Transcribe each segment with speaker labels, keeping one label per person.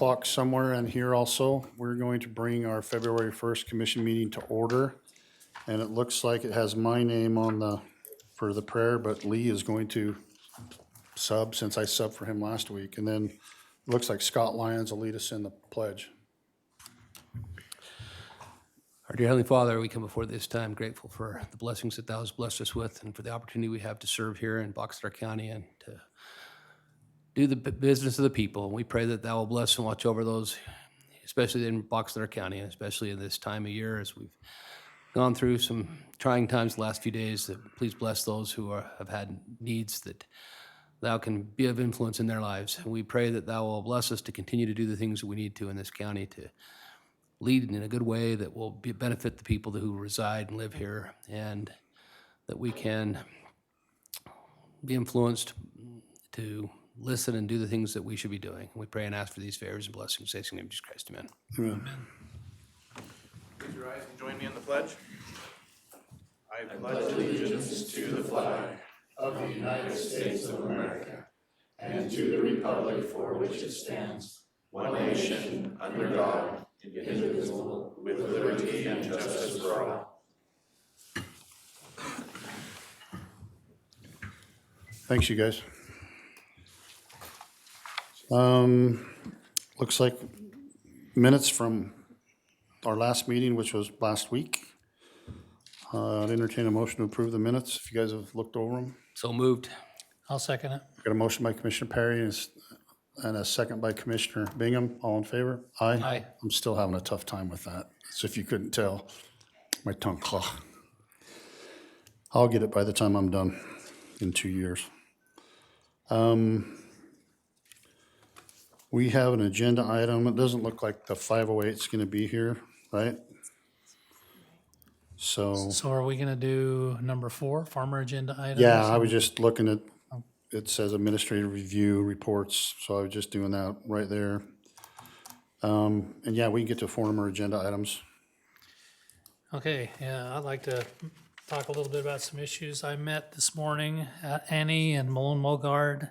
Speaker 1: o'clock somewhere in here also. We're going to bring our February 1st commission meeting to order. And it looks like it has my name on for the prayer, but Lee is going to sub since I subbed for him last week. And then it looks like Scott Lyons will lead us in the pledge.
Speaker 2: Our dear Heavenly Father, we come before this time grateful for the blessings that Thou hast blessed us with and for the opportunity we have to serve here in Box Elder County and to do the business of the people. We pray that Thou will bless and watch over those, especially in Box Elder County, and especially in this time of year as we've gone through some trying times the last few days. That please bless those who have had needs, that Thou can be of influence in their lives. And we pray that Thou will bless us to continue to do the things that we need to in this county to lead in a good way that will benefit the people who reside and live here, and that we can be influenced to listen and do the things that we should be doing. We pray and ask for these favors and blessings. In the name of Jesus Christ, amen.
Speaker 1: Amen.
Speaker 3: Please rise and join me in the pledge. I pledge allegiance to the flag of the United States of America and to the republic for which it stands, one nation, under God, indivisible, with liberty and justice for all.
Speaker 1: Thanks, you guys. Looks like minutes from our last meeting, which was last week. I'd entertain a motion to approve the minutes if you guys have looked over them.
Speaker 2: So moved.
Speaker 4: I'll second it.
Speaker 1: Got a motion by Commissioner Perry and a second by Commissioner Bingham. All in favor? Aye.
Speaker 2: Aye.
Speaker 1: I'm still having a tough time with that. So if you couldn't tell, my tongue. I'll get it by the time I'm done in 2 years. We have an agenda item. It doesn't look like the 508 is going to be here, right? So,
Speaker 4: So are we gonna do number 4, farmer agenda items?
Speaker 1: yeah, I was just looking at, it says administrative review reports, so I was just doing that right there. And yeah, we can get to former agenda items.
Speaker 4: Okay, yeah, I'd like to talk a little bit about some issues. I met this morning, Annie and Malone Mogard,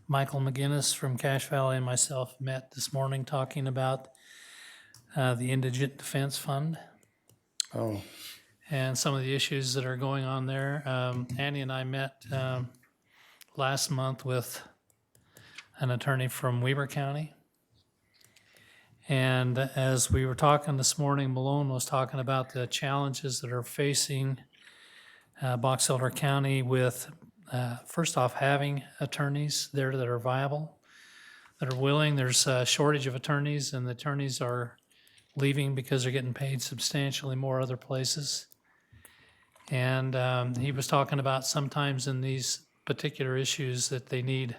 Speaker 4: Michael McGinnis from Cache Valley and myself met this morning talking about the Indigent Defense Fund
Speaker 1: Oh,
Speaker 4: and some of the issues that are going on there. Annie and I met last month with an attorney from Weber County. And as we were talking this morning, Malone was talking about the challenges that are facing Box Elder County with, first off, having attorneys there that are viable, that are willing. There's a shortage of attorneys, and the attorneys are leaving because they're getting paid substantially more other places. And he was talking about sometimes in these particular issues that they need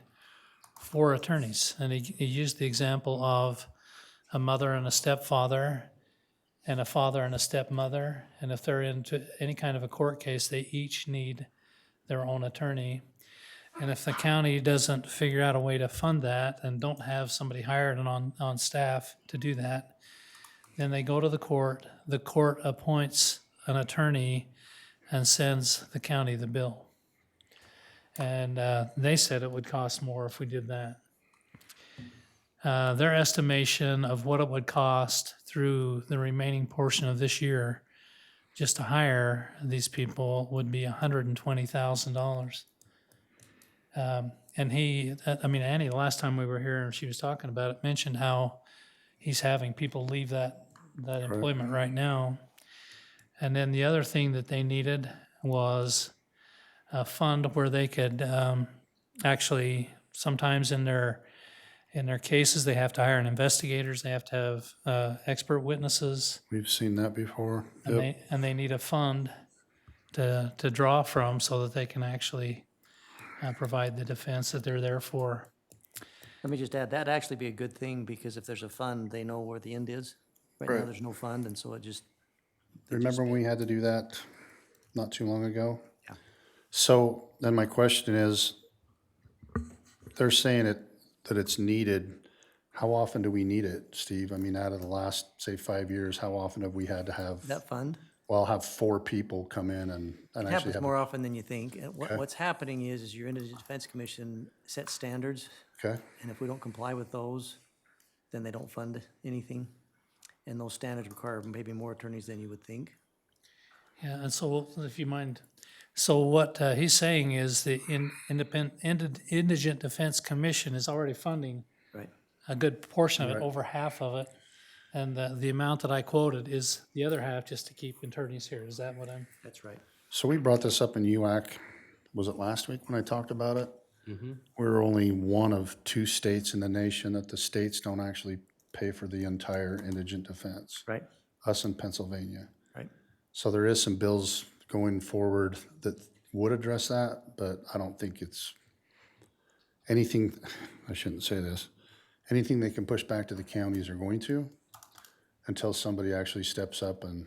Speaker 4: 4 attorneys. And he used the example of a mother and a stepfather and a father and a stepmother. And if they're into any kind of a court case, they each need their own attorney. And if the county doesn't figure out a way to fund that and don't have somebody hired and on staff to do that, then they go to the court appoints an attorney and sends the county the bill. And they said it would cost more if we did that. Their estimation of what it would cost through the remaining portion of this year just to hire these people would be $120,000. And Annie, the last time we were here and she was talking about it, mentioned how he's having people leave that employment right now. And then the other thing that they needed was a fund where they could actually, sometimes in their cases, they have to hire investigators, they have to have expert witnesses,
Speaker 1: we've seen that before.
Speaker 4: and
Speaker 1: Yep.
Speaker 4: they need a fund to draw from so that they can actually provide the defense that they're there for.
Speaker 5: Let me just add, that'd actually be a good thing, because if there's a fund, they know where the end is. Right now,
Speaker 1: Right.
Speaker 5: there's no fund, and so it just,
Speaker 1: Remember when we had to do that not too long ago?
Speaker 5: Yeah.
Speaker 1: So then my question is, they're saying that it's needed. How often do we need it, Steve? I mean, out of the last, say, 5 years, how often have we had to have,
Speaker 5: that fund
Speaker 1: have 4 people come in and actually
Speaker 5: happens
Speaker 1: have?
Speaker 5: more often than you think. And
Speaker 1: Okay.
Speaker 5: what's happening is your Indigent Defense Commission sets standards,
Speaker 1: Okay,
Speaker 5: and if we don't comply with those, then they don't fund anything. And those standards require maybe more attorneys than you would think.
Speaker 4: Yeah, and so if you mind, so what he's saying is the Indigent Defense Commission is already funding
Speaker 5: Right.
Speaker 4: a good portion of it,
Speaker 1: Right.
Speaker 4: over half of it. And the amount that I quoted is the other half just to keep attorneys here. Is that what I'm?
Speaker 5: That's right.
Speaker 1: So we brought this up in UAC, was it last week when I talked about it? We're only one of 2 states in the nation that the states don't actually pay for the entire indigent defense.
Speaker 5: Right.
Speaker 1: Us in Pennsylvania.
Speaker 5: Right.
Speaker 1: So there is some bills going forward that would address that, but I don't think it's anything, I shouldn't say this, anything they can push back to the counties are going to, until somebody actually steps up and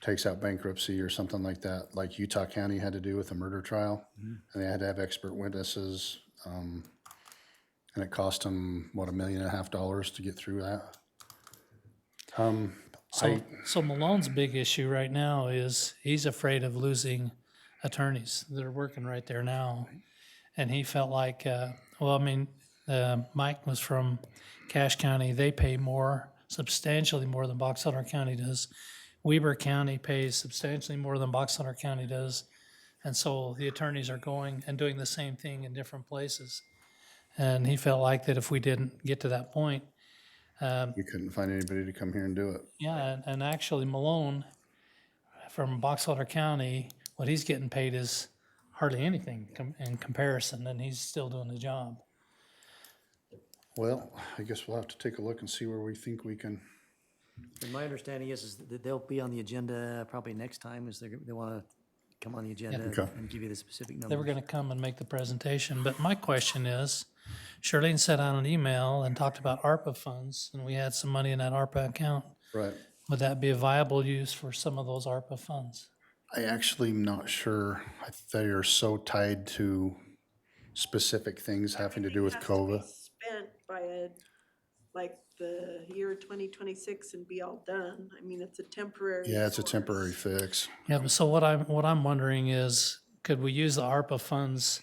Speaker 1: takes out bankruptcy or something like that, like Utah County had to do with the murder trial. And they had to have expert witnesses, and it cost them, what, $1.5 million to get through that.
Speaker 4: So Malone's big issue right now is he's afraid of losing attorneys that are working right there now. And he felt like, Mike was from Cache County. They pay more, substantially more than Box Elder County does. Weber County pays substantially more than Box Elder County does. And so the attorneys are going and doing the same thing in different places. And he felt like that if we didn't get to that point,
Speaker 1: We couldn't find anybody to come here and do it.
Speaker 4: yeah, and actually Malone from Box Elder County, what he's getting paid is hardly anything in comparison, and he's still doing the job.
Speaker 1: Well, I guess we'll have to take a look and see where we think we can.
Speaker 5: And my understanding is that they'll be on the agenda probably next time, is they want to come on the agenda
Speaker 1: Okay.
Speaker 5: and give you the specific
Speaker 4: They were
Speaker 5: numbers.
Speaker 4: gonna come and make the presentation, but my question is, Charlene sent out an email and talked about ARPA funds, and we had some money in that ARPA account.
Speaker 1: Right.
Speaker 4: Would that be a viable use for some of those ARPA funds?
Speaker 1: I actually am not sure. They are so tied to specific things having to do with
Speaker 6: Has to be
Speaker 1: COVID.
Speaker 6: Spent by like the year 2026 and be all done. I mean, it's a temporary.
Speaker 1: Yeah, it's a
Speaker 6: source.
Speaker 1: temporary fix.
Speaker 4: Yeah, but so what I'm wondering is, could we use the ARPA funds?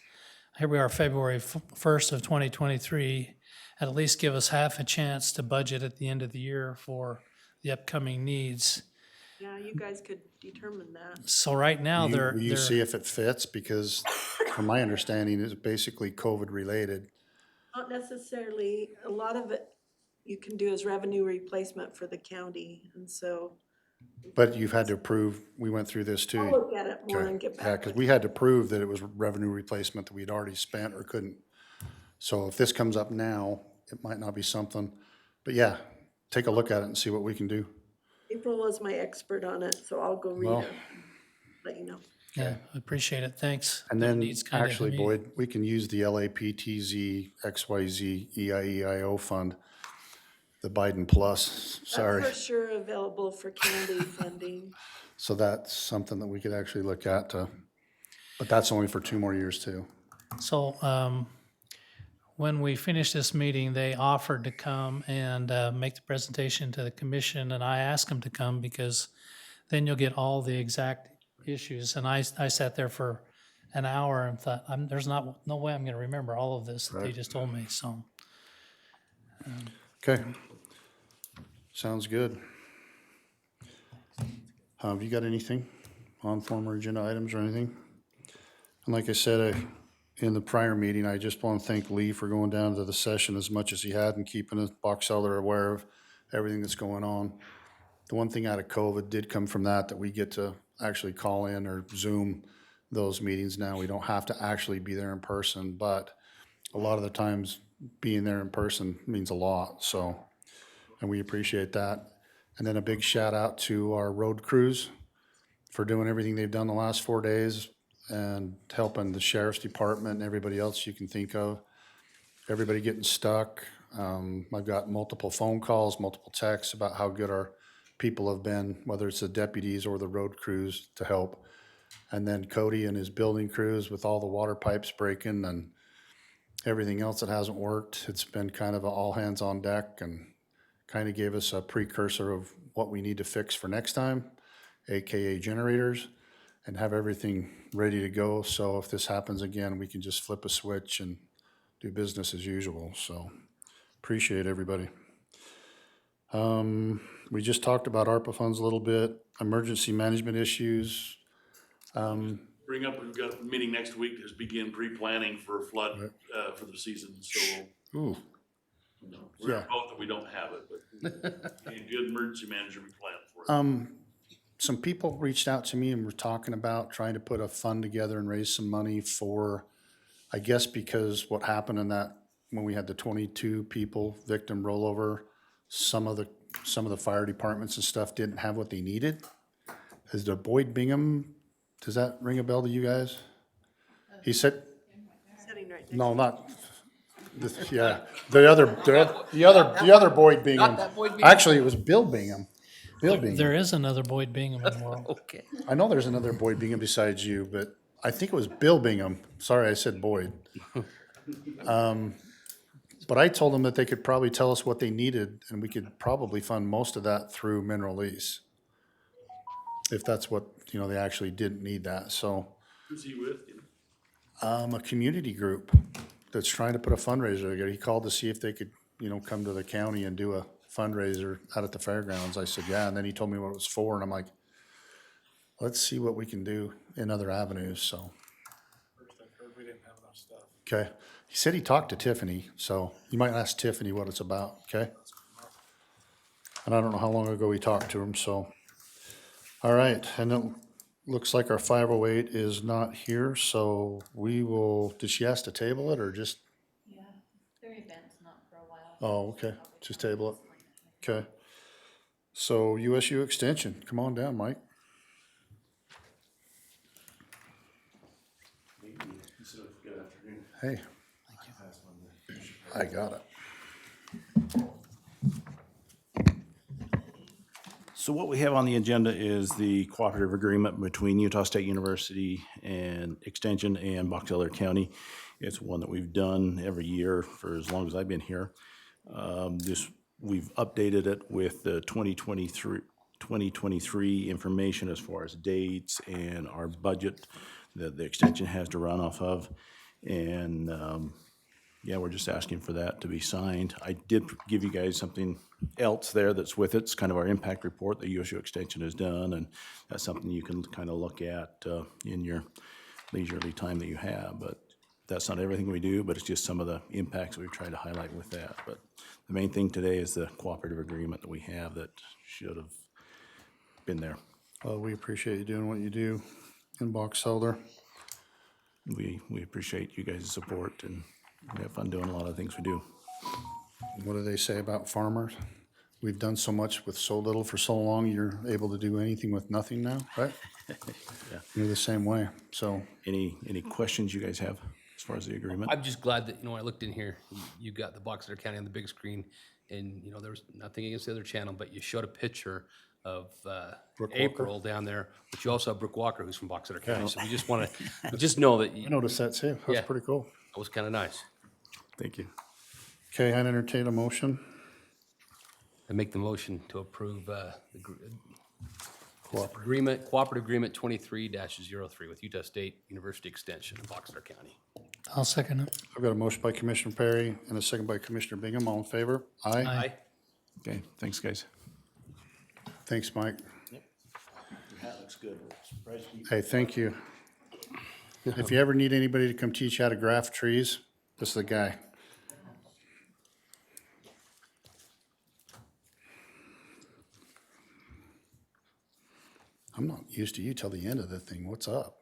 Speaker 4: Here we are, February 1st of 2023, at least give us half a chance to budget at the end of the year for the upcoming needs.
Speaker 6: Yeah, you guys could determine that.
Speaker 4: So right now,
Speaker 1: Will you see if it fits? Because from my understanding, it's basically COVID related.
Speaker 6: Not necessarily, a lot of it you can do as revenue replacement for the county. And so
Speaker 1: But you've had to prove, we went through this too.
Speaker 6: I'll look at it more
Speaker 1: Okay.
Speaker 6: and get
Speaker 1: Yeah,
Speaker 6: back
Speaker 1: because
Speaker 6: with
Speaker 1: we had to prove that it was revenue replacement that we'd already spent or couldn't. So if this comes up now, it might not be something, but yeah, take a look at it and see what we can do.
Speaker 6: April was my expert on it, so I'll go read
Speaker 1: Well-
Speaker 6: it, and let you know.
Speaker 4: Yeah, I appreciate it, thanks.
Speaker 1: And
Speaker 4: That
Speaker 1: then,
Speaker 4: needs kinda
Speaker 1: actually,
Speaker 4: immediate-
Speaker 1: Boyd, we can use the LAPTZ XYZ EIEIO fund, the Biden Plus, sorry.
Speaker 6: That's for sure available for county funding.
Speaker 1: So that's something that we could actually look at to, but that's only for 2 more years too.
Speaker 4: So, when we finished this meeting, they offered to come and make the presentation to the commission, and I asked them to come because then you'll get all the exact issues. And I sat there for an hour and thought, there's no way I'm gonna remember all of this that they just told me, so.
Speaker 1: Okay. Sounds good. Have you got anything on former agenda items or anything? And like I said, in the prior meeting, I just want to thank Lee for going down to the session as much as he had and keeping the box elder aware of everything that's going on. The one thing out of COVID did come from that we get to actually call in or Zoom those meetings now. We don't have to actually be there in person, but a lot of the times being there in person means a lot, so, and we appreciate that. And then a big shout out to our road crews for doing everything they've done the last 4 days and helping the sheriff's department and everybody else you can think of. Everybody getting stuck. I've got multiple phone calls, multiple texts about how good our people have been, whether it's the deputies or the road crews to help. And then Cody and his building crews with all the water pipes breaking and everything else that hasn't worked. It's been kind of an all hands on deck and kind of gave us a precursor of what we need to fix for next time, AKA generators, and have everything ready to go. So if this happens again, we can just flip a switch and do business as usual. So Appreciate everybody. We just talked about ARPA funds a little bit, emergency management issues.
Speaker 7: Bring up, we've got a meeting next week to begin pre-planning for flood, for the season, so,
Speaker 1: Ooh,
Speaker 7: you know, we're
Speaker 1: Yeah.
Speaker 7: both that we don't have it, but a good emergency manager, we plan for it.
Speaker 1: some people reached out to me and were talking about trying to put a fund together and raise some money for, I guess because what happened in that, when we had the 22 people victim rollover, some of the fire departments and stuff didn't have what they needed. Is the Boyd Bingham, does that ring a bell to you guys? He said,
Speaker 6: Sitting right next
Speaker 1: no, not, this, yeah, the other Boyd Bingham.
Speaker 2: that Boyd Bingham.
Speaker 1: Actually, it was Bill Bingham. Bill Bingham.
Speaker 4: There is another Boyd Bingham in the world.
Speaker 2: Okay.
Speaker 1: I know there's another Boyd Bingham besides you, but I think it was Bill Bingham. Sorry, I said Boyd. But I told them that they could probably tell us what they needed, and we could probably fund most of that through mineral lease. If that's what, you know, they actually didn't need that, so.
Speaker 7: Who's he with? You know?
Speaker 1: A community group that's trying to put a fundraiser together. He called to see if they could, you know, come to the county and do a fundraiser out at the fairgrounds. I said, yeah, and then he told me what it was for, and I'm like, let's see what we can do in other avenues, so.
Speaker 3: First I heard we didn't have enough stuff.
Speaker 1: Okay, he said he talked to Tiffany, so you might ask Tiffany what it's about, okay? And I don't know how long ago we talked to him, so. All right, and it looks like our 508 is not here, so we will, did she ask to table it or just?
Speaker 8: Yeah, their event's not for a while.
Speaker 1: Oh, okay, just table it, okay. So USU Extension, come on down, Mike.
Speaker 7: Good afternoon.
Speaker 1: Hey. I got it.
Speaker 9: So what we have on the agenda is the cooperative agreement between Utah State University and Extension and Box Elder County. It's one that we've done every year for as long as I've been here. We've updated it with the 2023 information as far as dates and our budget that the extension has to run off of. And yeah, we're just asking for that to be signed. I did give you guys something else there that's with it. It's kind of our impact report that USU Extension has done, and that's something you can kind of look at in your leisurely time that you have. But that's not everything we do, but it's just some of the impacts we've tried to highlight with that. But the main thing today is the cooperative agreement that we have that should have been there.
Speaker 1: Well, we appreciate you doing what you do in Box Elder.
Speaker 9: We appreciate you guys' support, and we have fun doing a lot of things we do.
Speaker 1: What do they say about farmers? We've done so much with so little for so long, you're able to do anything with nothing now, right?
Speaker 9: Yeah.
Speaker 1: You're the same way, so.
Speaker 9: Any questions you guys have as far as the agreement?
Speaker 2: I'm just glad that, you know, when I looked in here, you got the Box Elder County on the big screen, and, you know, there was nothing against the other channel, but you showed a picture of
Speaker 1: Brooke Walker?
Speaker 2: April down there, but you also have Brooke Walker, who's from Box Elder County, so we just want to, just know that,
Speaker 1: I noticed that too.
Speaker 2: Yeah.
Speaker 1: That's pretty cool.
Speaker 2: that was kind of nice.
Speaker 9: Thank you.
Speaker 1: Okay, I'd entertain a motion.
Speaker 2: I make the motion to approve the
Speaker 1: Cooperative.
Speaker 2: cooperative agreement 23-03 with Utah State University Extension in Box Elder County.
Speaker 4: I'll second it.
Speaker 1: I've got a motion by Commissioner Perry and a second by Commissioner Bingham. All in favor? Aye.
Speaker 2: Aye.
Speaker 9: Okay, thanks, guys.
Speaker 1: Thanks, Mike.
Speaker 9: That looks good.
Speaker 1: Hey, thank you. If you ever need anybody to come teach you how to graft trees, this is the guy. I'm not used to you till the end of the thing. What's up?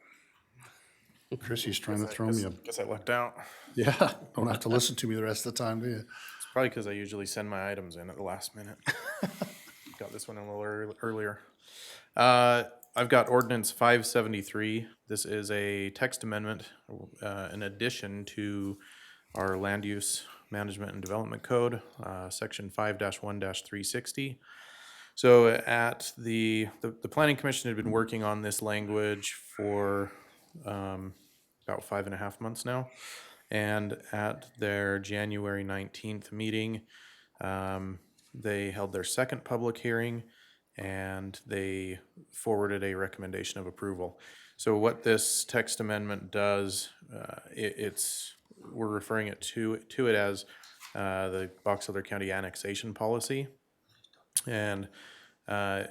Speaker 1: Chrissy's trying to throw me a,
Speaker 3: Guess I lucked out.
Speaker 1: yeah, don't have to listen to me the rest of the time, do you?
Speaker 3: It's probably because I usually send my items in at the last minute. Got this one a little earlier. I've got ordinance 573. This is a text amendment in addition to our land use management and development code, section 5-1-360. So at the planning commission had been working on this language for about 5.5 months now. And at their January 19th meeting, they held their second public hearing and they forwarded a recommendation of approval. So what this text amendment does, we're referring it to it as the Box Elder County annexation policy. And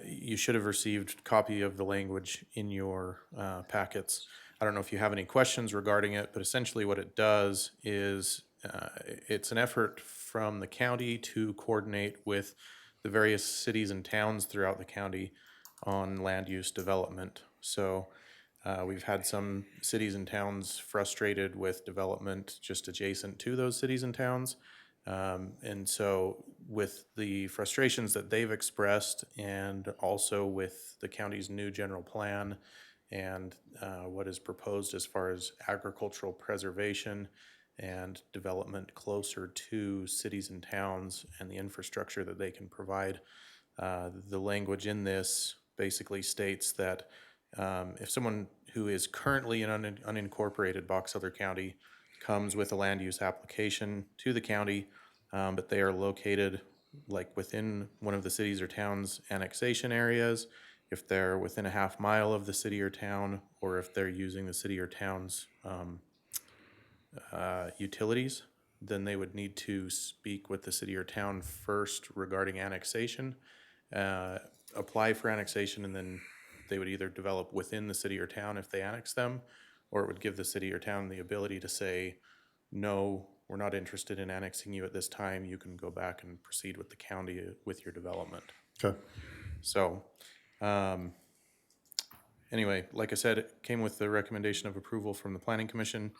Speaker 3: you should have received a copy of the language in your packets. I don't know if you have any questions regarding it, but essentially what it does is it's an effort from the county to coordinate with the various cities and towns throughout the county on land use development. So we've had some cities and towns frustrated with development just adjacent to those cities and towns. And so with the frustrations that they've expressed and also with the county's new general plan and what is proposed as far as agricultural preservation and development closer to cities and towns and the infrastructure that they can provide, the language in this basically states that if someone who is currently in unincorporated Box Elder County comes with a land use application to the county, but they are located like within one of the cities or towns annexation areas, if they're within a half mile of the city or town, or if they're using the city or town's utilities, then they would need to speak with the city or town first regarding annexation, apply for annexation, and then they would either develop within the city or town if they annex them, or it would give the city or town the ability to say, no, we're not interested in annexing you at this time. You can go back and proceed with the county with your development.
Speaker 1: Okay.
Speaker 3: So, anyway, like I said, it came with the recommendation of approval from the Planning Commission.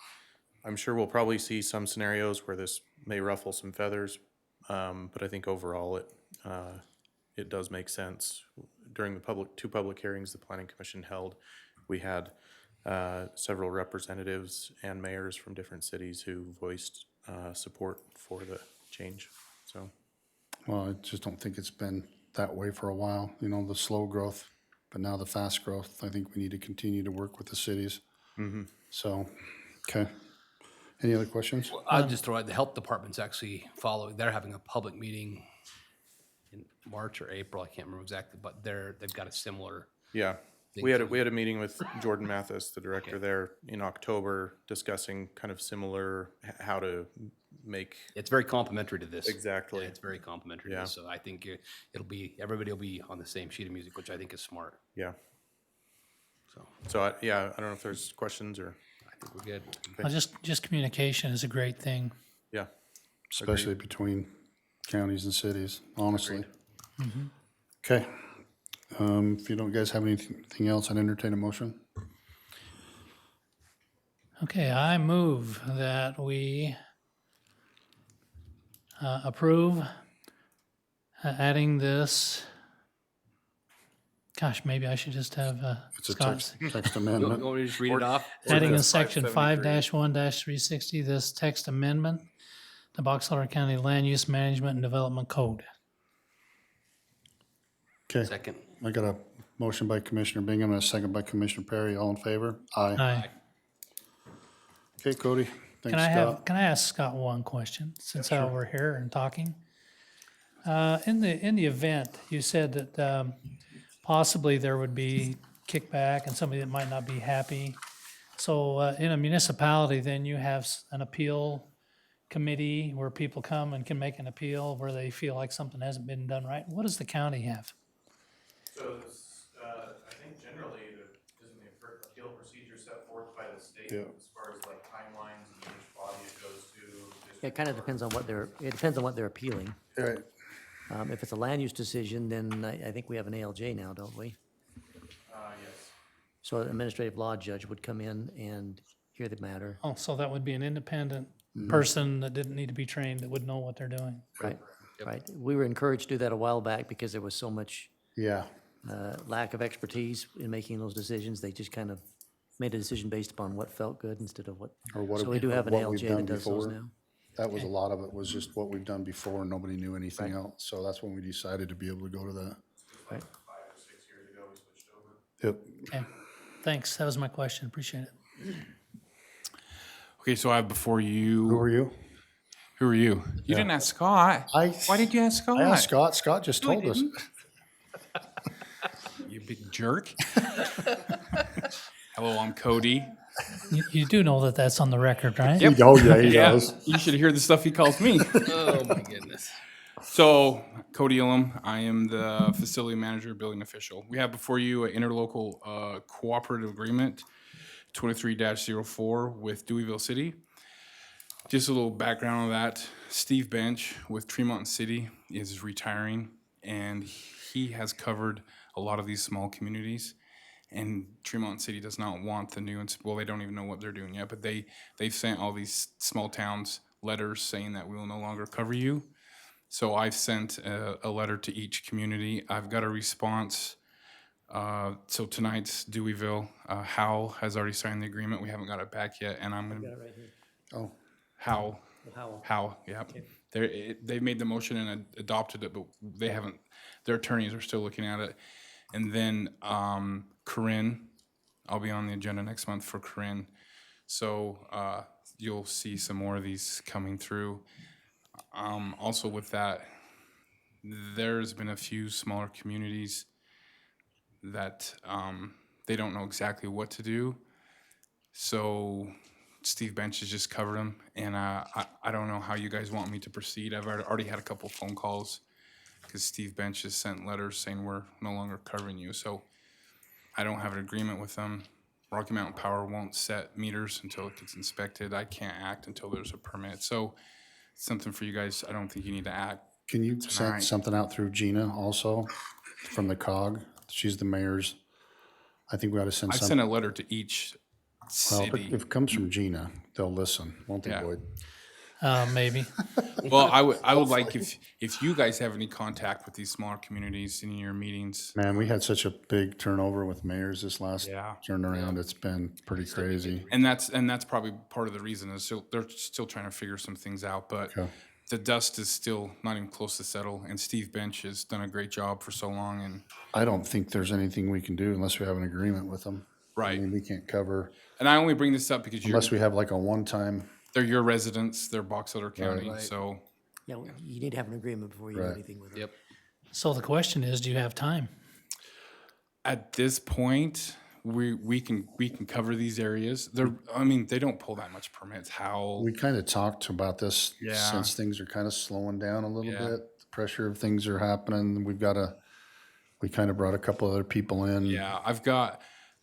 Speaker 3: I'm sure we'll probably see some scenarios where this may ruffle some feathers, but I think overall it does make sense. During the two public hearings the Planning Commission held, we had several representatives and mayors from different cities who voiced support for the change. So,
Speaker 1: Well, I just don't think it's been that way for a while, you know, the slow growth, but now the fast growth. I think we need to continue to work with the cities. So, okay. Any other questions?
Speaker 2: I'll just throw out, the health department's actually following, they're having a public meeting in March or April, I can't remember exactly, but they've got a similar.
Speaker 3: yeah, we had a meeting with Jordan Mathis, the director there, in October, discussing kind of similar how to make.
Speaker 2: It's very complimentary to this.
Speaker 3: Exactly.
Speaker 2: Yeah, it's very complimentary to
Speaker 3: Yeah.
Speaker 2: this, so I think everybody will be on the same sheet of music, which I think is smart,
Speaker 3: Yeah.
Speaker 2: so
Speaker 3: So I don't know if there's questions or
Speaker 2: I think we're good.
Speaker 4: Well, just communication is a great thing.
Speaker 3: yeah.
Speaker 1: Especially between counties and cities, honestly. Okay. If you don't guys have anything else, I'd entertain a motion.
Speaker 4: Okay, I move that we approve adding this. Gosh, maybe I should just have
Speaker 1: It's a
Speaker 4: Scott's.
Speaker 1: text
Speaker 2: You
Speaker 1: amendment.
Speaker 2: want me to just read it off?
Speaker 4: Adding in
Speaker 3: Ordinance
Speaker 4: section
Speaker 3: 573.
Speaker 4: 5-1-360, this text amendment, the Box Elder County Land Use Management and Development Code.
Speaker 1: Okay,
Speaker 2: Second.
Speaker 1: I got a motion by Commissioner Bingham and a second by Commissioner Perry. All in favor? Aye.
Speaker 4: Aye.
Speaker 1: Okay, Cody. Thanks, Scott.
Speaker 4: Can I ask Scott one question, since we're here and talking? In the event, you said that possibly there would be kickback and somebody that might not be happy. So in a municipality, then you have an appeal committee where people come and can make an appeal where they feel like something hasn't been done right. What does the county have?
Speaker 3: So I think generally, isn't the appeal procedure set forth by the state
Speaker 1: Yeah.
Speaker 3: as far as like timelines and which body it goes to?
Speaker 5: It kind of depends on what they're appealing.
Speaker 1: Right.
Speaker 5: If it's a land use decision, then I think we have an ALJ now, don't we?
Speaker 3: Yes.
Speaker 5: So an administrative law judge would come in and hear the matter.
Speaker 4: Oh, so that would be an independent person that didn't need to be trained, that would know what they're doing.
Speaker 5: Right, right. We were encouraged to do that a while back because there was so much
Speaker 1: Yeah.
Speaker 5: lack of expertise in making those decisions. They just kind of made a decision based upon what felt good instead of what.
Speaker 1: Or what
Speaker 5: So
Speaker 1: have
Speaker 5: we do have an
Speaker 1: what we've
Speaker 5: ALJ
Speaker 1: done
Speaker 5: that does those
Speaker 1: before.
Speaker 5: now.
Speaker 1: That was a lot of it, was just what we've done before and nobody knew anything else. So that's when we decided to be able to go to that.
Speaker 5: Right.
Speaker 3: 5 or 6 years ago, we switched over.
Speaker 1: Yep.
Speaker 4: Okay, thanks. That was my question. Appreciate it.
Speaker 10: Okay, so I have before
Speaker 1: Who
Speaker 10: you.
Speaker 1: are you?
Speaker 10: Who are you? You didn't ask Scott. Why did you ask Scott?
Speaker 1: I asked Scott. Scott just
Speaker 10: No, I
Speaker 1: told us.
Speaker 10: didn't. You big jerk. Hello, I'm Cody.
Speaker 4: You do know that that's on the record, right?
Speaker 10: Yep.
Speaker 1: Oh, yeah, he
Speaker 10: Yeah,
Speaker 1: does.
Speaker 10: you should hear the stuff he calls me.
Speaker 2: Oh, my goodness.
Speaker 10: So, Cody Elam, I am the facility manager, building official. We have before you an interlocal cooperative agreement, 23-04 with Deweyville City. Just a little background on that. Steve Bench with Tremont City is retiring, and he has covered a lot of these small communities. And Tremont City does not want the new, well, they don't even know what they're doing yet, but they've sent all these small towns letters saying that we will no longer cover you. So I've sent a letter to each community. I've got a response. So tonight's Deweyville. Hal has already signed the agreement. We haven't got it back yet, and I'm
Speaker 5: Got
Speaker 10: gonna
Speaker 5: it right here.
Speaker 1: Oh,
Speaker 10: Hal.
Speaker 5: Howell.
Speaker 10: Hal, yeah. They made the motion and adopted it, but they haven't. Their attorneys are still looking at it. And then Corinne, I'll be on the agenda next month for Corinne. So you'll see some more of these coming through. Also with that, there's been a few smaller communities that they don't know exactly what to do. So Steve Bench has just covered them, and I don't know how you guys want me to proceed. I've already had a couple phone calls because Steve Bench has sent letters saying we're no longer covering you. So I don't have an agreement with them. Rocky Mountain Power won't set meters until it gets inspected. I can't act until there's a permit. So it's something for you guys. I don't think you need to act.
Speaker 1: can you send
Speaker 10: Tonight.
Speaker 1: something out through Gina also from the COG? She's the mayor's. I think we ought to send
Speaker 10: I
Speaker 1: some.
Speaker 10: sent a letter to each
Speaker 1: Well, if
Speaker 10: city.
Speaker 1: it comes from Gina, they'll listen, won't they,
Speaker 10: Yeah.
Speaker 1: Boyd?
Speaker 4: Maybe.
Speaker 10: Well, I would like if you guys have any contact with these smaller communities in your meetings.
Speaker 1: Man, we had such a big turnover with mayors this last
Speaker 10: Yeah.
Speaker 1: turnaround. It's been pretty crazy.
Speaker 10: And that's probably part of the reason is they're still trying to figure some things out, but
Speaker 1: Okay.
Speaker 10: the dust is still not even close to settle. And Steve Bench has done a great job for so long. And
Speaker 1: I don't think there's anything we can do unless we have an agreement with them. I
Speaker 10: right.
Speaker 1: mean, we can't cover
Speaker 10: And I only bring this up because
Speaker 1: unless we have like a one-time.
Speaker 10: they're your residents. They're Box Elder County,
Speaker 2: Right.
Speaker 10: so
Speaker 5: Yeah, you need to have an agreement before you do
Speaker 1: Right.
Speaker 5: anything with it.
Speaker 2: Yep.
Speaker 4: So the question is, do you have time?
Speaker 10: at this point we can cover these areas. They don't pull that much permits. How
Speaker 1: We kind of talked about this
Speaker 10: Yeah.
Speaker 1: since things are kind of slowing down a little
Speaker 10: Yeah.
Speaker 1: bit. The pressure of things are happening. We kind of brought a couple other people in.
Speaker 10: Yeah,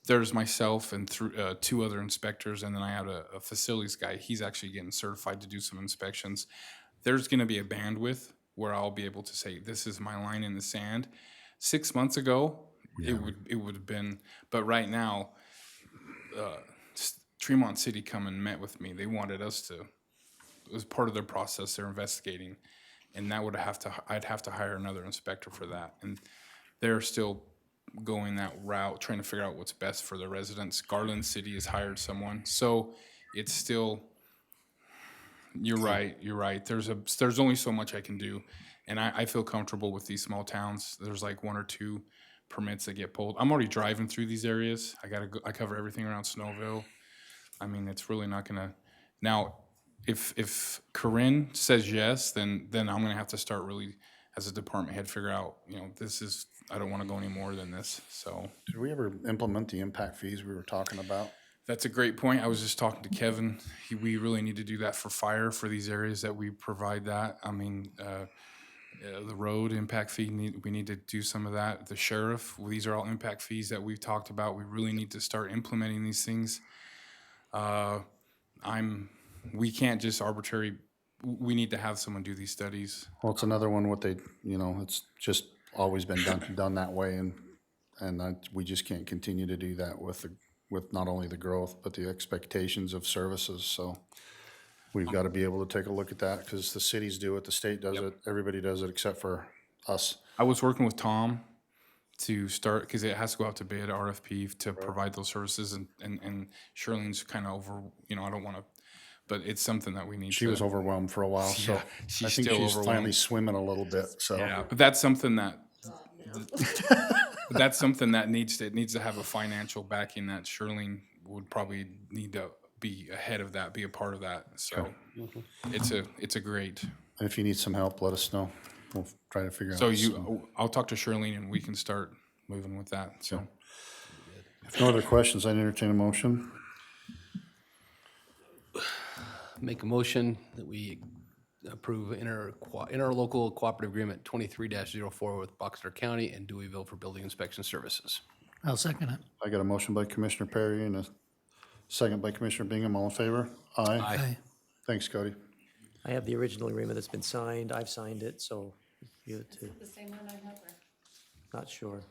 Speaker 10: there's myself and two other inspectors, and then I have a facilities guy. He's actually getting certified to do some inspections. There's going to be a bandwidth where I'll be able to say, this is my line in the sand. 6 months ago, it would have been, but right now, Tremont City come and met with me. They wanted us to, it was part of their process, they're investigating, and that I'd have to hire another inspector for that. And they're still going that route, trying to figure out what's best for the residents. Garland City has hired someone, so it's still. You're right. There's only so much I can do, and I feel comfortable with these small towns. There's like 1 or 2 permits that get pulled. I'm already driving through these areas. I cover everything around Snowville. I mean, it's really not gonna. Now, if Corinne says yes, then I'm gonna have to start really, as a department head, figure out. I don't want to go any more than this. So
Speaker 1: Did we ever implement the impact fees we were talking about?
Speaker 10: that's a great point. I was just talking to Kevin. We really need to do that for fire for these areas that we provide that. I mean, the road impact fee, we need to do some of that. The sheriff, these are all impact fees that we've talked about. We really need to start implementing these things. We can't just we need to have someone do these studies.
Speaker 1: Well, it's another one it's just always been done that way, and we just can't continue to do that with not only the growth, but the expectations of services, so we've got to be able to take a look at that, because the cities do it, the state does it, everybody does it except for us.
Speaker 10: I was working with Tom to start, because it has to go out to bid, RFP, to provide those services, and Shirley's kind of over, I don't want to, but it's something that we need to.
Speaker 1: She was overwhelmed for a while, so
Speaker 10: she's
Speaker 1: I think
Speaker 10: still
Speaker 1: she's finally
Speaker 10: overwhelmed.
Speaker 1: swimming a little bit, so.
Speaker 10: Yeah, but that's something that needs to have a financial backing that Shirley would probably need to be ahead of that, be a part of that. So it's a great.
Speaker 1: And if you need some help, let us know. We'll try to figure out.
Speaker 10: So I'll talk to Shirley and we can start moving with that. So
Speaker 1: If no other questions, I'd entertain a motion.
Speaker 2: make a motion that we approve interlocal cooperative agreement 23-04 with Boxcar County and Deweyville for building inspection services.
Speaker 4: I'll second it.
Speaker 1: I got a motion by Commissioner Perry and a second by Commissioner Bingham. All in favor? Aye.
Speaker 4: Aye.
Speaker 1: Thanks, Cody.
Speaker 5: I have the original agreement that's been signed. I've signed it, so give it to,
Speaker 8: The same one I have, or?
Speaker 5: not sure.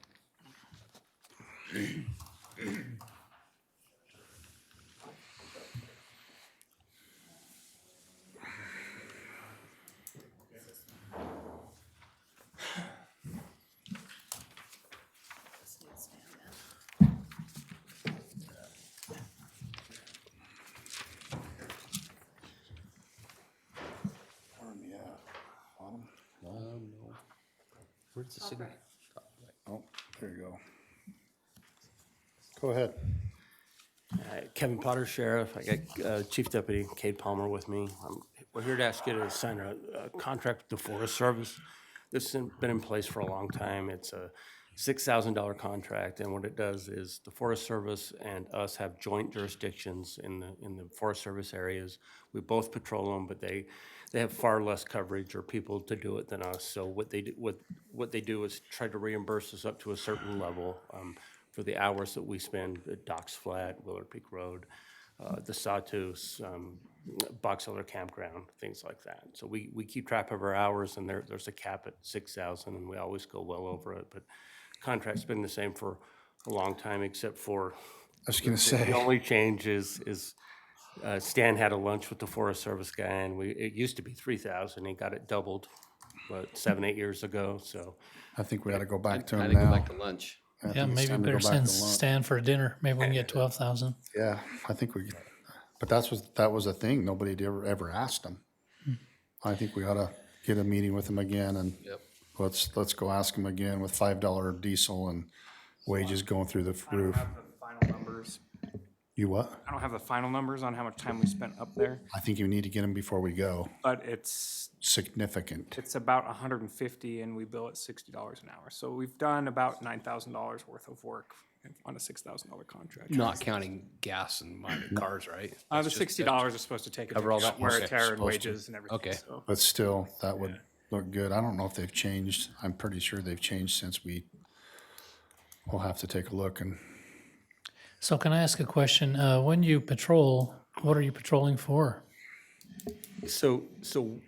Speaker 8: This needs to stand down.
Speaker 2: Where's the signature?
Speaker 1: Oh, there you go. Go ahead.
Speaker 11: Kevin Potter, Sheriff. I got Chief Deputy Cade Palmer with me. We're here to ask you to sign a contract with the Forest Service. This has been in place for a long time. It's a $6,000 contract, and what it does is the Forest Service and us have joint jurisdictions in the Forest Service areas. We both patrol them, but they have far less coverage or people to do it than us. So what they do is try to reimburse us up to a certain level for the hours that we spend at Docks Flat, Willard Peak Road, the Sawtooth, Box Elder Campground, things like that. So we keep track of our hours, and there's a cap at 6,000, and we always go well over it. But contract's been the same for a long time, except for
Speaker 1: I was gonna
Speaker 11: the
Speaker 1: say,
Speaker 11: only change is Stan had a lunch with the Forest Service guy, and it used to be 3,000. He got it doubled, 7-8 years ago. So
Speaker 1: I think we ought to go back to
Speaker 2: Had
Speaker 1: him
Speaker 2: to go
Speaker 1: now.
Speaker 2: back to lunch.
Speaker 1: I
Speaker 4: Yeah,
Speaker 1: think it's
Speaker 4: maybe
Speaker 1: time to
Speaker 4: better
Speaker 1: go back
Speaker 4: send
Speaker 1: to lunch.
Speaker 4: Stan for dinner. Maybe we can get 12,000.
Speaker 1: Yeah, I think but that was a thing. Nobody had ever asked him. I think we ought to get a meeting with him again and
Speaker 2: Yep.
Speaker 1: let's go ask him again with $5 diesel and wages going through the
Speaker 12: I don't
Speaker 1: roof.
Speaker 12: have the final numbers.
Speaker 1: You what?
Speaker 12: I don't have the final numbers on how much time we spent up there,
Speaker 1: I think you need to get him before we go.
Speaker 12: but it's
Speaker 1: Significant.
Speaker 12: about 150, and we bill at $60 an hour. So we've done about $9,000 worth of work on a $6,000 contract.
Speaker 2: Not counting gas and mining cars, right?
Speaker 12: The
Speaker 2: That's just-
Speaker 12: $60 is supposed to take into
Speaker 2: Cover all
Speaker 12: account
Speaker 2: that?
Speaker 12: wear
Speaker 2: Okay.
Speaker 12: and tear and
Speaker 1: Supposed to.
Speaker 12: wages and everything.
Speaker 2: Okay.
Speaker 12: So
Speaker 1: But still, that would look good. I don't know if they've changed. I'm pretty sure they've changed since we'll have to take a look and
Speaker 4: So can I ask a question? When you patrol, what are you patrolling for?
Speaker 11: So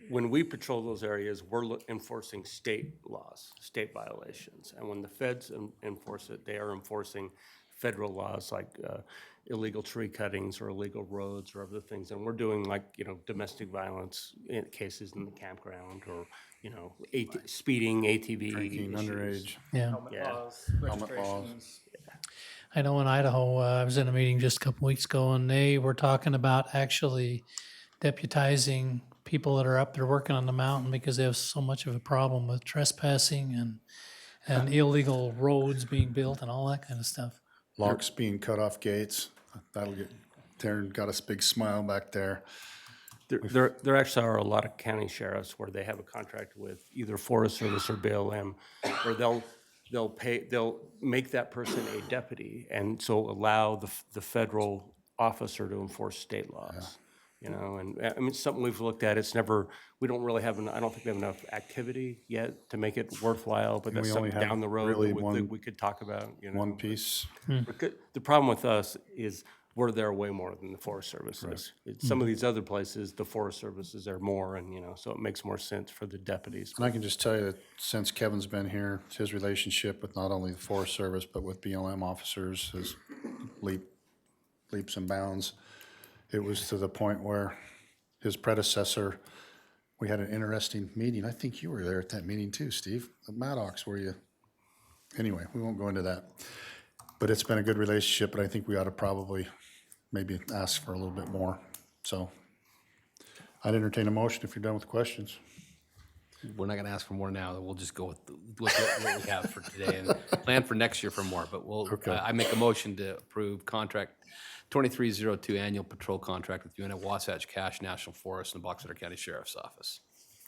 Speaker 11: when we patrol those areas, we're enforcing state laws, state violations. And when the feds enforce it, they are enforcing federal laws like illegal tree cuttings or illegal roads or other things. And we're doing domestic violence cases in the campground or, speeding, ATV
Speaker 1: drinking
Speaker 11: issues.
Speaker 1: underage.
Speaker 4: Yeah.
Speaker 12: helmet
Speaker 11: Yeah.
Speaker 12: laws, registrations.
Speaker 4: I know in Idaho, I was in a meeting just a couple weeks ago, and they were talking about actually deputizing people that are up there working on the mountain because they have so much of a problem with trespassing and illegal roads being built and all that kind of stuff.
Speaker 1: Locks being cut off gates. That'll get, Darren got a big smile back there.
Speaker 11: There actually are a lot of county sheriffs where they have a contract with either Forest Service or BLM, where they'll make that person a deputy and so allow the federal officer to enforce state laws. And I mean, it's something we've looked at. We don't really have, I don't think we have enough activity yet to make it worthwhile, but that's
Speaker 1: we only
Speaker 11: something
Speaker 1: have
Speaker 11: down the road
Speaker 1: really
Speaker 11: that we could talk about.
Speaker 1: One piece.
Speaker 11: The problem with us is we're there way more than the Forest Service is. Some of these other places, the Forest Services are more, and, so it makes more sense for the deputies.
Speaker 1: And I can just tell you that since Kevin's been here, his relationship with not only the Forest Service, but with BLM officers has leaps and bounds. It was to the point where his predecessor, we had an interesting meeting. I think you were there at that meeting too, Steve. The Maddox, were you? Anyway, we won't go into that. But it's been a good relationship, but I think we ought to probably maybe ask for a little bit more. So I'd entertain a motion if you're done with the questions.
Speaker 2: We're not gonna ask for more now, we'll just go with what we have for today and plan for next year for more, but I make a motion to approve contract 2302 annual patrol contract with UNF Wasatch Cache National Forest and the Box Elder County Sheriff's Office.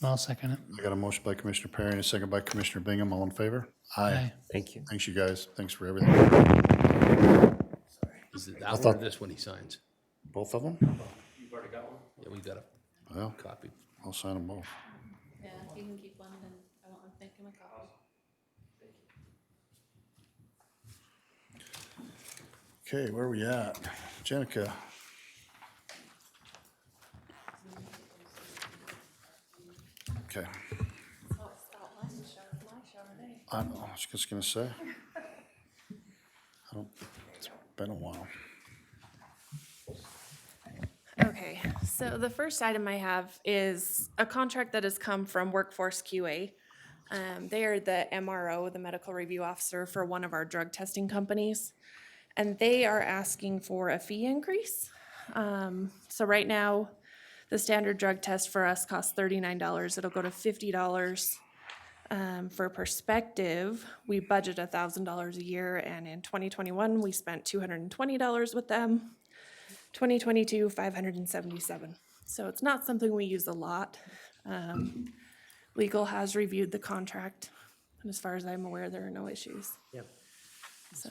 Speaker 4: I'll second it.
Speaker 1: I got a motion by Commissioner Perry and a second by Commissioner Bingham. All in favor?
Speaker 4: Aye.
Speaker 11: Thank you.
Speaker 1: Thanks, you guys. Thanks for everything.
Speaker 2: Is it that one or this one he signs?
Speaker 1: Both of them?
Speaker 11: You've already got one?
Speaker 2: Yeah, we got a
Speaker 1: Well,
Speaker 2: copy.
Speaker 1: I'll sign them both.
Speaker 8: Yeah, you can keep one and I won't make him a copy.
Speaker 1: Okay, where are we at? Jenica? Okay,
Speaker 8: Oh, it's not my show today.
Speaker 1: I was just gonna say. It's been a while.
Speaker 13: Okay, so the first item I have is a contract that has come from Workforce QA. They are the MRO, the medical review officer for one of our drug testing companies. And they are asking for a fee increase. So right now, the standard drug test for us costs $39. It'll go to $50. For perspective, we budget $1,000 a year, and in 2021, we spent $220 with them. 2022, 577. So it's not something we use a lot. Legal has reviewed the contract, and as far as I'm aware, there are no issues.
Speaker 5: Yep.
Speaker 13: So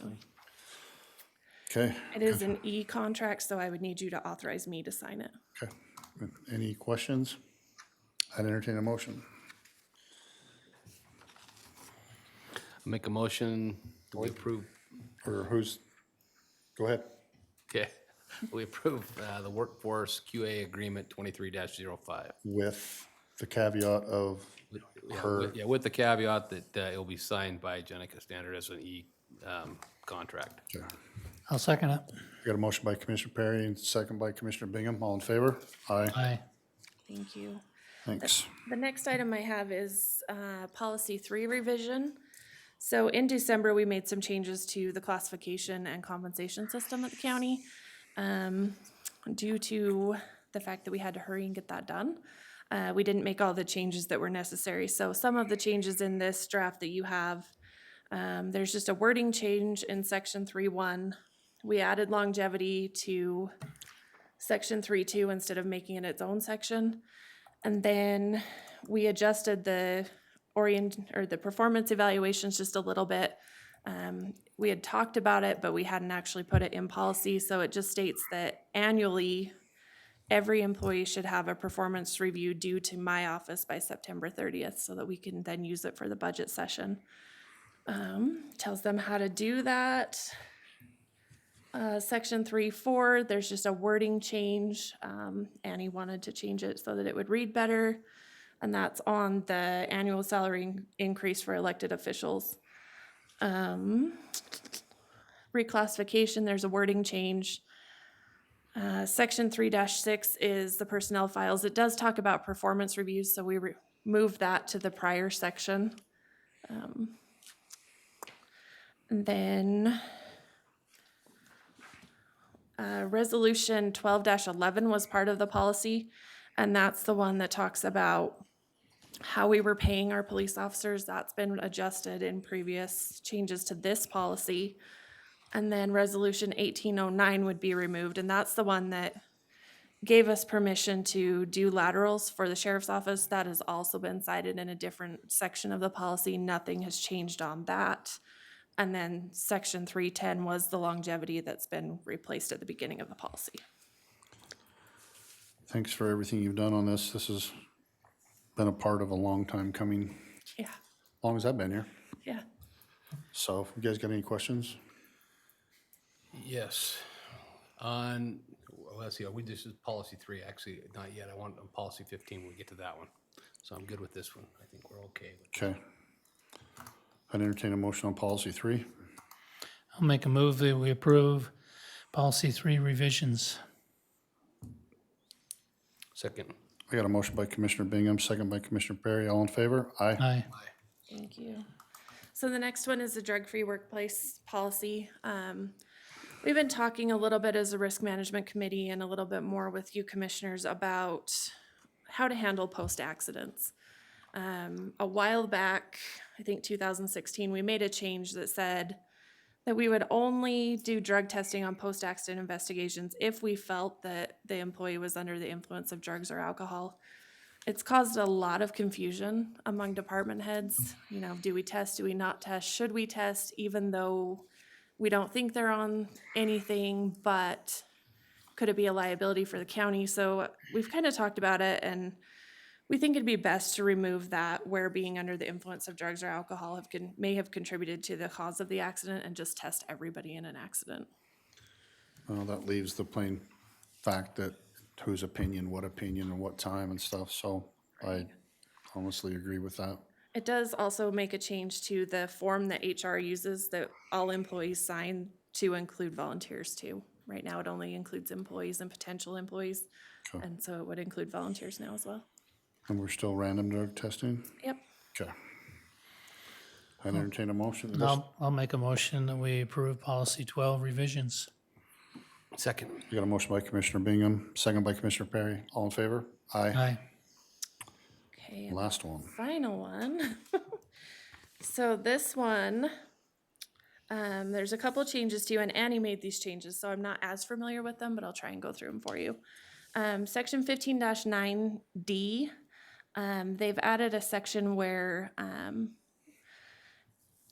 Speaker 1: Okay,
Speaker 13: it is an e-contract, so I would need you to authorize me to sign it.
Speaker 1: okay. Any questions? I'd entertain a motion.
Speaker 2: Make a motion, we approve,
Speaker 1: Or who's, go ahead.
Speaker 2: okay, we approve the Workforce QA Agreement 23-05.
Speaker 1: With the caveat of her,
Speaker 2: Yeah, with the caveat that it will be signed by Jenica Standard as an contract.
Speaker 1: okay.
Speaker 4: I'll second it.
Speaker 1: I got a motion by Commissioner Perry and second by Commissioner Bingham. All in favor? Aye.
Speaker 4: Aye.
Speaker 13: Thank you.
Speaker 1: Thanks.
Speaker 13: The next item I have is Policy 3 revision. So in December, we made some changes to the classification and compensation system at the county. Due to the fact that we had to hurry and get that done, we didn't make all the changes that were necessary. So some of the changes in this draft that you have, there's just a wording change in Section 3.1. We added longevity to Section 3.2 instead of making it its own section. And then we adjusted the performance evaluations just a little bit. We had talked about it, but we hadn't actually put it in policy, so it just states that annually, every employee should have a performance review due to my office by September 30th, so that we can then use it for the budget session. Tells them how to do that. Section 3.4, there's just a wording change. Annie wanted to change it so that it would read better. And that's on the annual salary increase for elected officials. Reclassification, there's a wording change. Section 3-6 is the personnel files. It does talk about performance reviews, so we moved that to the prior section. And then Resolution 12-11 was part of the policy, and that's the one that talks about how we were paying our police officers. That's been adjusted in previous changes to this policy. And then Resolution 1809 would be removed, and that's the one that gave us permission to do laterals for the sheriff's office. That has also been cited in a different section of the policy. Nothing has changed on that. And then Section 310 was the longevity that's been replaced at the beginning of the policy.
Speaker 1: Thanks for everything you've done on this. This has been a part of a long time coming,
Speaker 13: Yeah,
Speaker 1: long as I've been here.
Speaker 13: yeah.
Speaker 1: So if you guys got any questions?
Speaker 2: Yes. On, well, let's see, this is policy 3, actually, not yet. I want on policy 15 when we get to that one. So I'm good with this one. I think we're okay.
Speaker 1: Okay. I'd entertain a motion on policy 3.
Speaker 4: I'll make a move that we approve Policy 3 revisions.
Speaker 2: Second.
Speaker 1: I got a motion by Commissioner Bingham, second by Commissioner Perry. All in favor? Aye.
Speaker 4: Aye.
Speaker 13: Thank you. So the next one is the drug-free workplace policy. We've been talking a little bit as a risk management committee and a little bit more with you commissioners about how to handle post-accidents. A while back, I think 2016, we made a change that said that we would only do drug testing on post-accident investigations if we felt that the employee was under the influence of drugs or alcohol. It's caused a lot of confusion among department heads. You know, do we test, do we not test, should we test, even though we don't think they're on anything, but Could it be a liability for the county? So we've kind of talked about it, and we think it'd be best to remove that where being under the influence of drugs or alcohol may have contributed to the cause of the accident, and just test everybody in an accident.
Speaker 1: Well, that leaves the plain fact that whose opinion, and what time and stuff, so I honestly agree with that.
Speaker 13: It does also make a change to the form that HR uses that all employees sign to include volunteers too. Right now, it only includes employees and potential employees,
Speaker 1: Okay.
Speaker 13: and so it would include volunteers now as well.
Speaker 1: And we're still random drug testing?
Speaker 13: Yep.
Speaker 1: Okay. I entertain a motion.
Speaker 4: I'll make a motion that we approve policy 12 revisions.
Speaker 2: Second.
Speaker 1: You got a motion by Commissioner Bingham, second by Commissioner Perry. All in favor? Aye.
Speaker 4: Aye.
Speaker 13: Okay. And
Speaker 1: Last one.
Speaker 13: final one. So this one, there's a couple changes to, and Annie made these changes, so I'm not as familiar with them, but I'll try and go through them for you. Section 15-9D, they've added a section where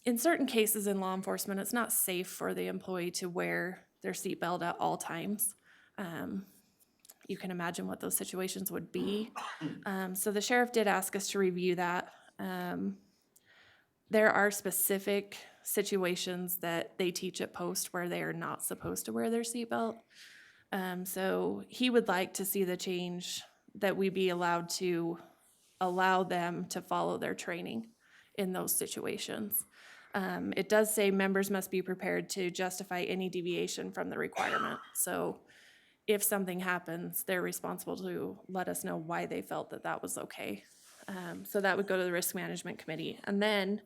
Speaker 13: in certain cases in law enforcement, it's not safe for the employee to wear their seatbelt at all times. You can imagine what those situations would be. So the sheriff did ask us to review that. There are specific situations that they teach at post where they are not supposed to wear their seatbelt. So he would like to see the change that we be allowed to allow them to follow their training in those situations. It does say members must be prepared to justify any deviation from the requirement. So if something happens, they're responsible to let us know why they felt that that was okay. So that would go to the risk management committee. And then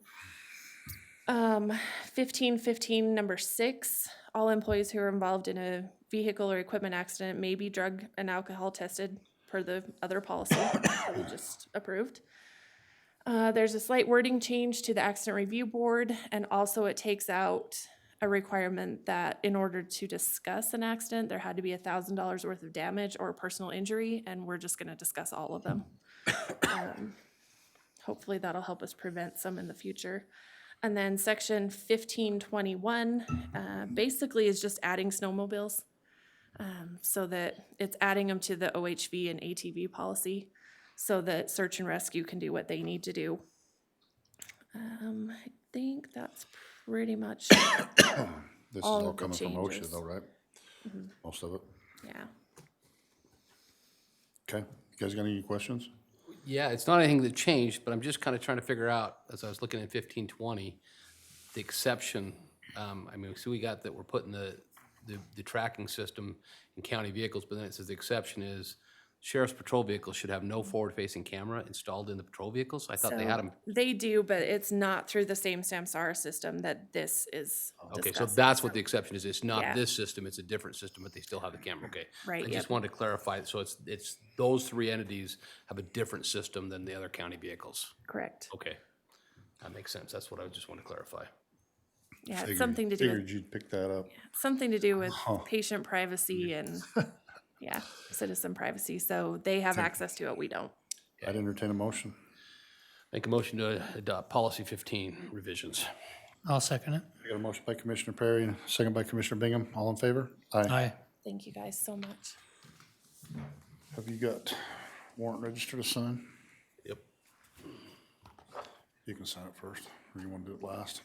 Speaker 13: 1515 number 6, all employees who are involved in a vehicle or equipment accident may be drug and alcohol tested per the other policy that we just approved. There's a slight wording change to the accident review board, and also it takes out a requirement that in order to discuss an accident, there had to be $1,000 worth of damage or personal injury, and we're just gonna discuss all of them. Hopefully that'll help us prevent some in the future. And then section 1521 basically is just adding snowmobiles, so that it's adding them to the OHV and ATV policy so that search and rescue can do what they need to do. I think that's pretty much
Speaker 1: This is
Speaker 13: all
Speaker 1: all
Speaker 13: of the
Speaker 1: coming from OSHA
Speaker 13: changes.
Speaker 1: though, right? Most of it.
Speaker 13: Yeah.
Speaker 1: Okay. You guys got any questions?
Speaker 2: Yeah, it's not anything that changed, but I'm just kind of trying to figure out, as I was looking at 1520, the exception. So we got that we're putting the tracking system in county vehicles, but then it says the exception is sheriff's patrol vehicles should have no forward-facing camera installed in the patrol vehicles. I thought they had them.
Speaker 13: They do, but it's not through the same Samsara system that this is
Speaker 2: Okay, so
Speaker 13: discussing.
Speaker 2: that's what the exception is. It's not
Speaker 13: Yeah.
Speaker 2: this system, it's a different system, but they still have the camera, okay?
Speaker 13: Right,
Speaker 2: I
Speaker 13: yep.
Speaker 2: just wanted to clarify, so it's those three entities have a different system than the other county vehicles.
Speaker 13: Correct.
Speaker 2: Okay, that makes sense. That's what I just want to clarify.
Speaker 13: Yeah, it's something to do
Speaker 1: Figured
Speaker 13: with,
Speaker 1: you'd pick that up.
Speaker 13: something to do with patient privacy and, yeah, citizen privacy. So they have access to it, we don't.
Speaker 1: I'd entertain a motion.
Speaker 2: Make a motion to adopt policy 15 revisions.
Speaker 4: I'll second it.
Speaker 1: I got a motion by Commissioner Perry and a second by Commissioner Bingham. All in favor?
Speaker 4: Aye.
Speaker 13: Thank you guys so much.
Speaker 1: Have you got warrant register to sign?
Speaker 2: Yep.
Speaker 1: You can sign it first, or you want to do it last?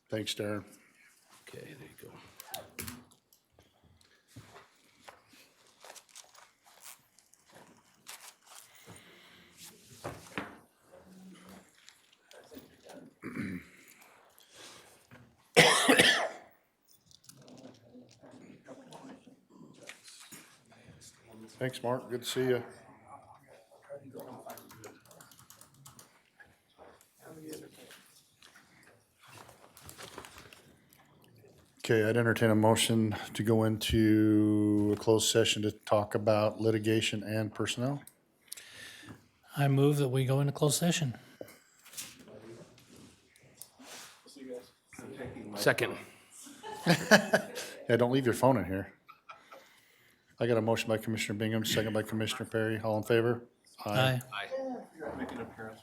Speaker 1: Thanks, Darren.
Speaker 2: Okay, there you go.
Speaker 1: Thanks, Mark. Good to see you. Okay, I'd entertain a motion to go into a closed session to talk about litigation and personnel.
Speaker 4: I move that we go into closed session.
Speaker 2: Second.
Speaker 1: Yeah, don't leave your phone in here. I got a motion by Commissioner Bingham, second by Commissioner Perry. All in favor?
Speaker 4: Aye.
Speaker 2: Aye.
Speaker 11: Make an appearance.